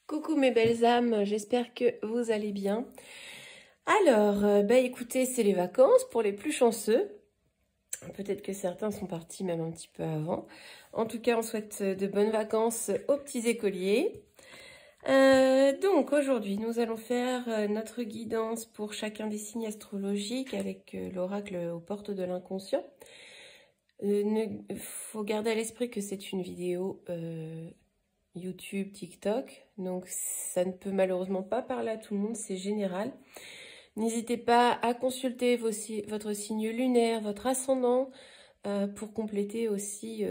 Coucou mes belles âmes, j'espère que vous allez bien. Alors, écoutez, c'est les vacances pour les plus chanceux. Peut-être que certains sont partis même un petit peu avant. En tout cas, on souhaite de bonnes vacances aux petits écoliers. Donc aujourd'hui, nous allons faire notre guidance pour chacun des signes astrologiques avec l'oracle aux portes de l'inconscient. Il faut garder à l'esprit que c'est une vidéo YouTube, TikTok, donc ça ne peut malheureusement pas parler à tout le monde, c'est général. N'hésitez pas à consulter votre signe lunaire, votre ascendant, pour compléter aussi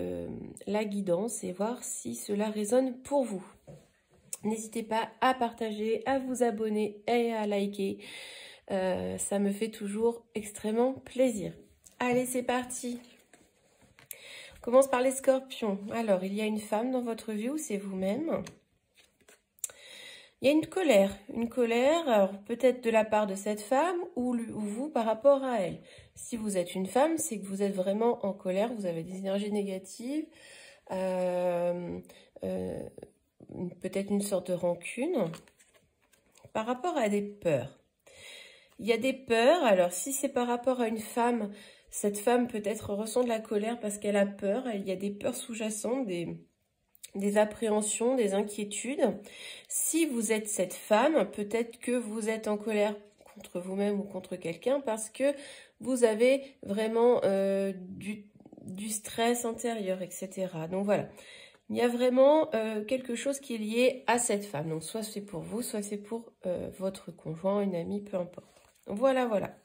la guidance et voir si cela résonne pour vous. N'hésitez pas à partager, à vous abonner et à liker, ça me fait toujours extrêmement plaisir. Allez, c'est parti! On commence par les scorpions. Alors, il y a une femme dans votre vie ou c'est vous-même? Il y a une colère, alors peut-être de la part de cette femme ou vous par rapport à elle. Si vous êtes une femme, c'est que vous êtes vraiment en colère, vous avez des énergies négatives, peut-être une sorte de rancune par rapport à des peurs. Il y a des peurs, alors si c'est par rapport à une femme, cette femme peut-être ressent de la colère parce qu'elle a peur, il y a des peurs sous-jacentes, des appréhensions, des inquiétudes. Si vous êtes cette femme, peut-être que vous êtes en colère contre vous-même ou contre quelqu'un parce que vous avez vraiment du stress intérieur, etc. Donc voilà, il y a vraiment quelque chose qui est lié à cette femme. Donc soit c'est pour vous, soit c'est pour votre conjoint, une amie, peu importe. Voilà, voilà.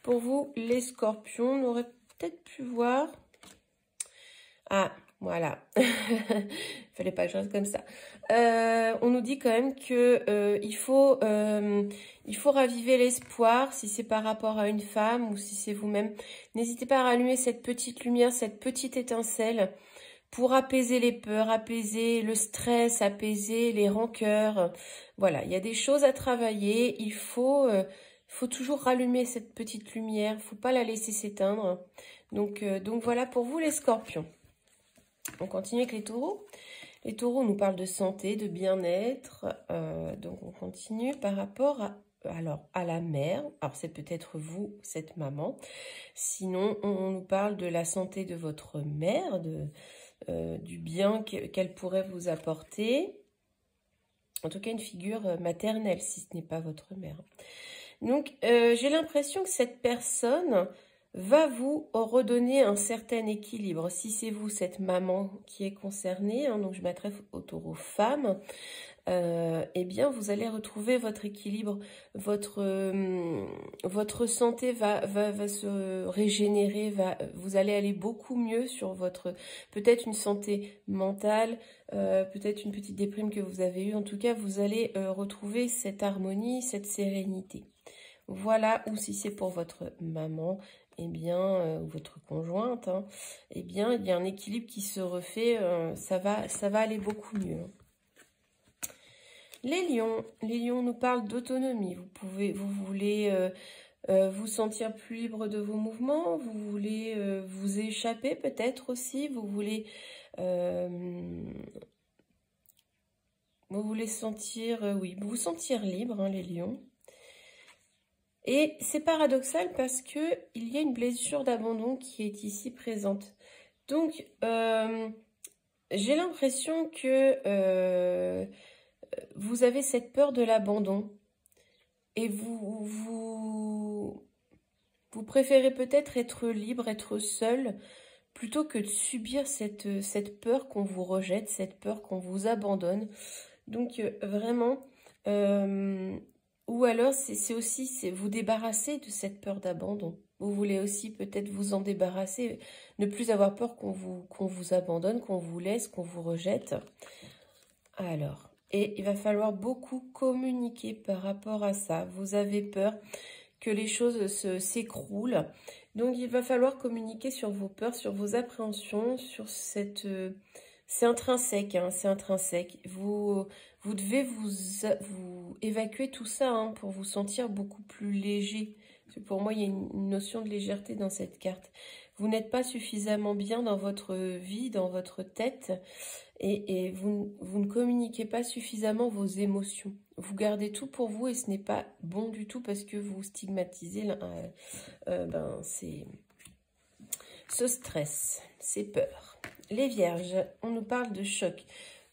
Pour vous, les scorpions, on aurait peut-être pu voir... Ah, voilà. Fallait pas que je reste comme ça. On nous dit quand même que il faut raviver l'espoir, si c'est par rapport à une femme ou si c'est vous-même. N'hésitez pas à rallumer cette petite lumière, cette petite étincelle pour apaiser les peurs, apaiser le stress, apaiser les rancœurs. Voilà, il y a des choses à travailler. Il faut toujours rallumer cette petite lumière. Il ne faut pas la laisser s'éteindre. Donc voilà pour vous les scorpions. On continue avec les taureaux. Les taureaux nous parlent de santé, de bien-être. Donc on continue par rapport à la mère. Alors c'est peut-être vous, cette maman. Sinon, on nous parle de la santé de votre mère, du bien qu'elle pourrait vous apporter. En tout cas, une figure maternelle, si ce n'est pas votre mère. Donc, j'ai l'impression que cette personne va vous redonner un certain équilibre. Si c'est vous, cette maman qui est concernée, donc je m'adresse au taureau femme, eh bien, vous allez retrouver votre équilibre, votre santé va se régénérer, vous allez aller beaucoup mieux sur votre, peut-être une santé mentale, peut-être une petite déprime que vous avez eue. En tout cas, vous allez retrouver cette harmonie, cette sérénité. Voilà, ou si c'est pour votre maman, eh bien, ou votre conjointe, eh bien, il y a un équilibre qui se refait, ça va aller beaucoup mieux. Les lions nous parlent d'autonomie. Vous voulez vous sentir plus libre de vos mouvements, vous voulez vous échapper peut-être aussi, vous voulez sentir, vous sentir libre, les lions. Et c'est paradoxal parce que il y a une blessure d'abandon qui est ici présente. Donc, j'ai l'impression que vous avez cette peur de l'abandon. Et vous préférez peut-être être libre, être seul, plutôt que de subir cette peur qu'on vous rejette, cette peur qu'on vous abandonne. Donc, vraiment... ou alors, c'est aussi vous débarrasser de cette peur d'abandon. Vous voulez aussi peut-être vous en débarrasser, ne plus avoir peur qu'on vous abandonne, qu'on vous laisse, qu'on vous rejette. Alors, et il va falloir beaucoup communiquer par rapport à ça. Vous avez peur que les choses s'écroulent. Donc, il va falloir communiquer sur vos peurs, sur vos appréhensions, sur cette... c'est intrinsèque, c'est intrinsèque. Vous devez vous évacuer tout ça pour vous sentir beaucoup plus léger. pour moi, il y a une notion de légèreté dans cette carte. Vous n'êtes pas suffisamment bien dans votre vie, dans votre tête, et vous ne communiquez pas suffisamment vos émotions. Vous gardez tout pour vous et ce n'est pas bon du tout parce que vous stigmatisez ce stress, ces peurs. Les vierges, on nous parle de choc.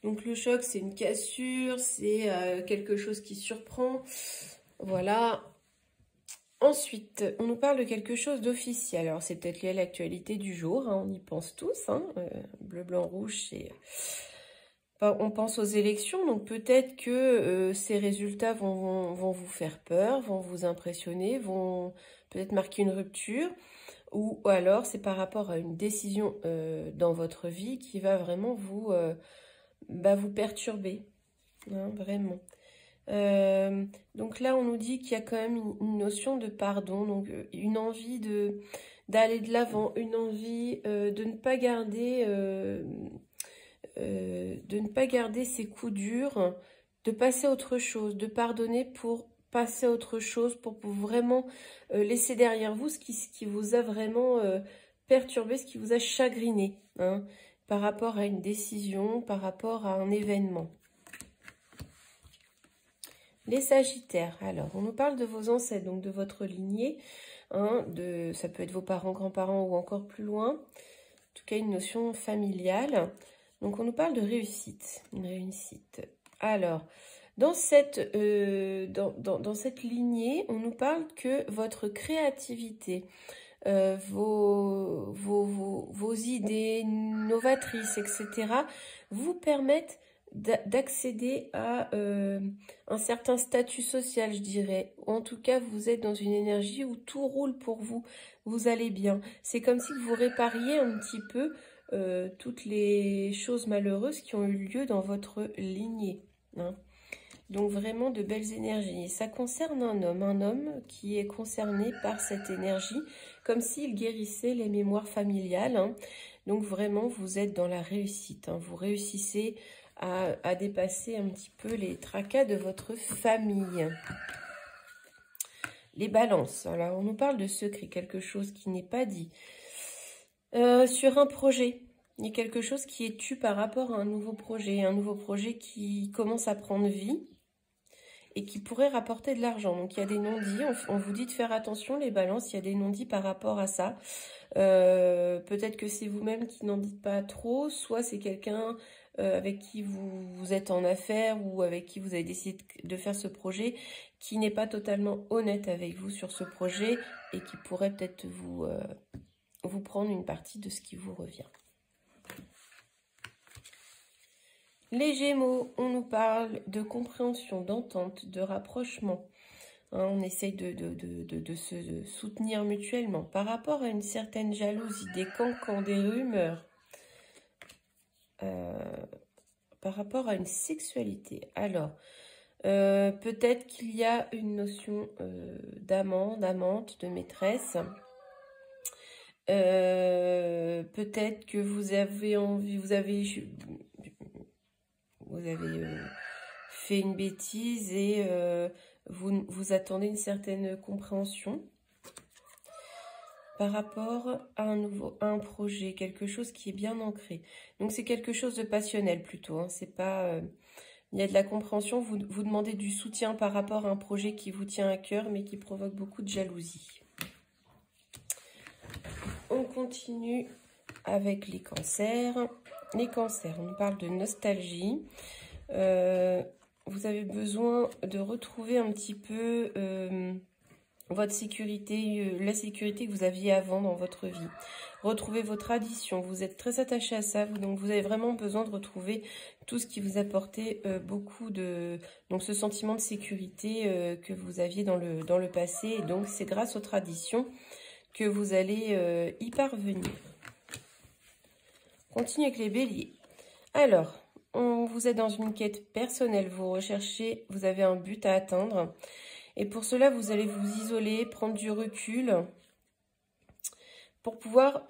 Donc le choc, c'est une cassure, c'est quelque chose qui surprend. Voilà. Ensuite, on nous parle de quelque chose d'officiel. Alors, c'est peut-être lié à l'actualité du jour, hein, on y pense tous. Hein, bleu, blanc, rouge, c'est... on pense aux élections, donc peut-être que ces résultats vont vous faire peur, vont vous impressionner, vont peut-être marquer une rupture. Ou alors, c'est par rapport à une décision dans votre vie qui va vraiment vous perturber. Hein, vraiment. Donc là, on nous dit qu'il y a quand même une notion de pardon, donc une envie d'aller de l'avant, une envie de ne pas garder ces coups durs, de passer à autre chose, de pardonner pour passer à autre chose, pour vraiment laisser derrière vous ce qui vous a vraiment perturbé, ce qui vous a chagriné, hein, par rapport à une décision, par rapport à un événement. Les Sagittaires, alors, on nous parle de vos ancêtres, donc de votre lignée, hein, ça peut être vos parents, grands-parents ou encore plus loin, en tout cas une notion familiale. Donc on nous parle de réussite, une réussite. Alors, dans cette lignée, on nous parle que votre créativité, vos idées novatrices, etc., vous permettent d'accéder à un certain statut social, je dirais. En tout cas, vous êtes dans une énergie où tout roule pour vous, vous allez bien. C'est comme si vous répariez un petit peu toutes les choses malheureuses qui ont eu lieu dans votre lignée. Hein. Donc vraiment de belles énergies. Et ça concerne un homme qui est concerné par cette énergie, comme s'il guérissait les mémoires familiales. Hein. Donc vraiment, vous êtes dans la réussite. Hein. Vous réussissez à dépasser un petit peu les tracas de votre famille. Les balances. Alors, on nous parle de secret, quelque chose qui n'est pas dit. Sur un projet, il y a quelque chose qui est tu par rapport à un nouveau projet qui commence à prendre vie et qui pourrait rapporter de l'argent. Donc, il y a des non-dits. On vous dit de faire attention, les balances, il y a des non-dits par rapport à ça. Peut-être que c'est vous-même qui n'en dites pas trop, soit c'est quelqu'un avec qui vous êtes en affaires ou avec qui vous avez décidé de faire ce projet qui n'est pas totalement honnête avec vous sur ce projet et qui pourrait peut-être vous prendre une partie de ce qui vous revient. Les Gémeaux, on nous parle de compréhension, d'entente, de rapprochement. Hein, on essaye de se soutenir mutuellement. Par rapport à une certaine jalousie, des cancans, des rumeurs. Par rapport à une sexualité. Alors, peut-être qu'il y a une notion d'amant, d'amante, de maîtresse. Peut-être que vous avez envie, vous avez fait une bêtise et vous attendez une certaine compréhension par rapport à un projet, quelque chose qui est bien ancré. Donc c'est quelque chose de passionnel plutôt, hein. C'est pas, il y a de la compréhension, vous demandez du soutien par rapport à un projet qui vous tient à cœur mais qui provoque beaucoup de jalousie. On continue avec les cancers. Les cancers, on parle de nostalgie. Vous avez besoin de retrouver un petit peu votre sécurité, la sécurité que vous aviez avant dans votre vie. Retrouvez vos traditions, vous êtes très attaché à ça, donc vous avez vraiment besoin de retrouver tout ce qui vous apportait beaucoup de... Donc ce sentiment de sécurité que vous aviez dans le passé, et donc c'est grâce aux traditions que vous allez y parvenir. On continue avec les béliers. Alors, vous êtes dans une quête personnelle, vous recherchez, vous avez un but à atteindre. Et pour cela, vous allez vous isoler, prendre du recul pour pouvoir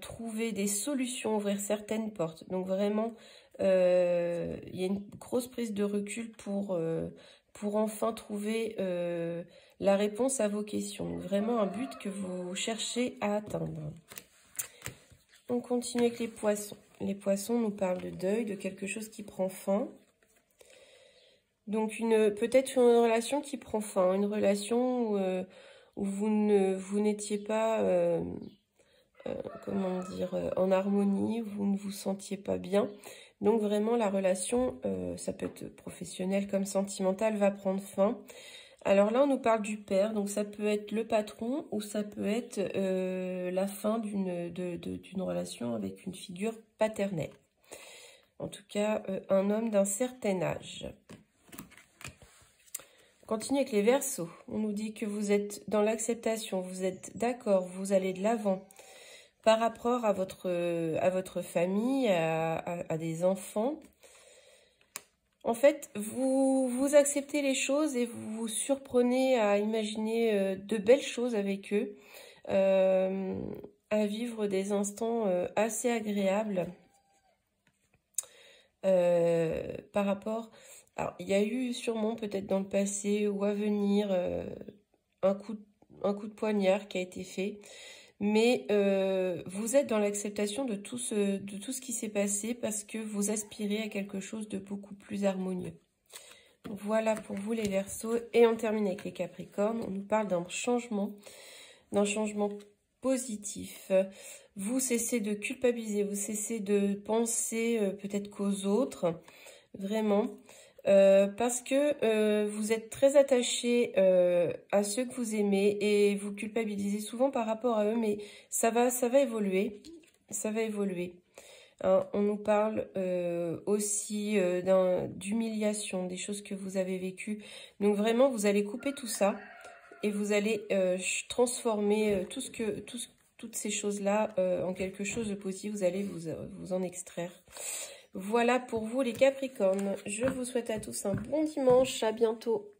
trouver des solutions, ouvrir certaines portes. Donc vraiment, il y a une grosse prise de recul pour pour enfin trouver la réponse à vos questions. Donc, vraiment un but que vous cherchez à atteindre. On continue avec les poissons. Les poissons nous parlent de deuil, de quelque chose qui prend fin. Donc, peut-être une relation qui prend fin, une relation où vous n'étiez pas, comment dire, en harmonie, vous ne vous sentiez pas bien. Donc, vraiment, la relation, ça peut être professionnelle comme sentimentale, va prendre fin. Alors là, on nous parle du père, donc ça peut être le patron ou ça peut être la fin d'une relation avec une figure paternelle. En tout cas, un homme d'un certain âge. On continue avec les Verseaux. On nous dit que vous êtes dans l'acceptation, vous êtes d'accord, vous allez de l'avant par rapport à votre famille, à des enfants. En fait, vous acceptez les choses et vous vous surprenez à imaginer de belles choses avec eux, à vivre des instants assez agréables par rapport... Alors, il y a eu sûrement peut-être dans le passé ou à venir un coup de poignard qui a été fait. Mais vous êtes dans l'acceptation de tout ce qui s'est passé parce que vous aspirez à quelque chose de beaucoup plus harmonieux. Voilà pour vous les Verseaux. Et on termine avec les Capricornes. On nous parle d'un changement positif. Vous cessez de culpabiliser, vous cessez de penser peut-être qu'aux autres, vraiment. Parce que vous êtes très attaché à ceux que vous aimez et vous culpabilisez souvent par rapport à eux, mais ça va évoluer, ça va évoluer. Hein, on nous parle aussi d'humiliation, des choses que vous avez vécues. Donc vraiment, vous allez couper tout ça et vous allez transformer toutes ces choses-là en quelque chose de positif. Vous allez vous en extraire. Voilà pour vous les Capricornes. Je vous souhaite à tous un bon dimanche. À bientôt.